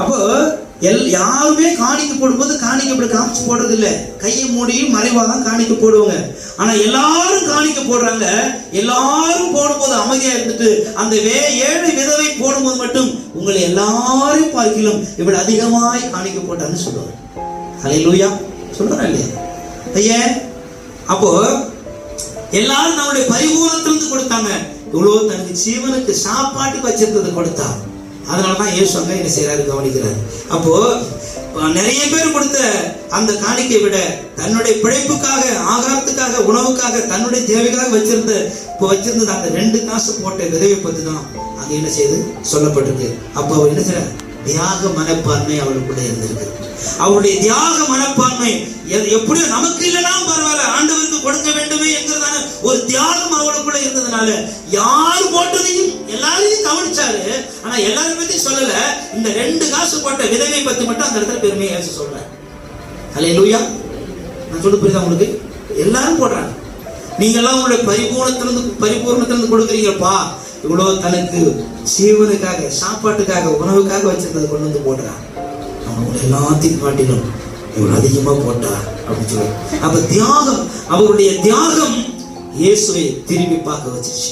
அப்போ யாருமே காணிக்க போடும்போது காணிக்க இப்படி காமிச்சு போடுறது இல்லை, கையை மூடியும் மறைவாதான் காணிக்க போடுவாங்க. ஆனா எல்லாரும் காணிக்க போடுறாங்க. எல்லாரும் போடும்போது அமைதியா இருந்துட்டு அந்த 7 விதவை போடும்போது மட்டும் உங்களை எல்லாரையும் பார்க்கலாம் இப்படி அதிகமாய் காணிக்க போட்டான்னு சொல்லுவாங்க. ஹல்லேலூயா சொல்றா இல்லையா ஐயா? அப்போ எல்லாரும் நம்முடைய பரிபூரணத்திலிருந்து கொடுத்தாங்க. இவ்வளவு தனக்கு ஜீவனுக்கு சாப்பாட்டுக்கு வச்சிருந்தது கொடுத்தா. அதனாலதான் இயேசு அங்க என்ன செய்யறாரு கவனிக்கிறார். அப்போ நிறைய பேர் கொடுத்த அந்த காணிக்கை விட தன்னுடைய பிழைப்புக்காக, ஆகாரத்துக்காக, உணவுக்காக, தன்னுடைய தேவைக்காக வச்சிருந்தது அந்த 2 காசு போட்ட விதவை பத்தி தான் அங்க என்ன செய்து சொல்லப்பட்டிருக்கு. அப்போ அவர் என்ன செய்யறார்? தியாக மனப்பான்மை அவளுக்குள்ள இருந்திருக்கு. அவருடைய தியாக மனப்பான்மை எப்படியோ நமக்கு இல்லைன்னா பரவாயில்ல, ஆண்டவருக்கு கொடுக்க வேண்டுமே என்கிறதான ஒரு தியாகம் அவளுக்குள்ள இருந்ததுனால யாரு போட்டதையும் எல்லாரையும் கவனிச்சாரு. ஆனா எல்லாரும் பத்தி சொல்லல. இந்த 2 காசு போட்ட விதவை பத்தி மட்டும் அந்த இடத்துல பெருமையை ஏசு சொல்றாரு. ஹல்லேலூயா. நான் சொல்ல புரியுதா உங்களுக்கு? எல்லாரும் போடுறாங்க. நீங்க எல்லாம் உங்களுடைய பரிபூரணத்திலிருந்து கொடுக்குறீங்கப்பா. இவ்வளவு தனக்கு ஜீவனுக்காக, சாப்பாட்டுக்காக, உணவுக்காக வச்சிருந்தது கொண்டு வந்து போடுறான். அவங்க எல்லாத்தையும் காட்டிலும் இவ்வளவு அதிகமா போட்டா அப்படின்னு சொல்லி. அப்ப தியாகம், அவருடைய தியாகம் இயேசுவை திரும்பி பார்க்க வச்சிருச்சு.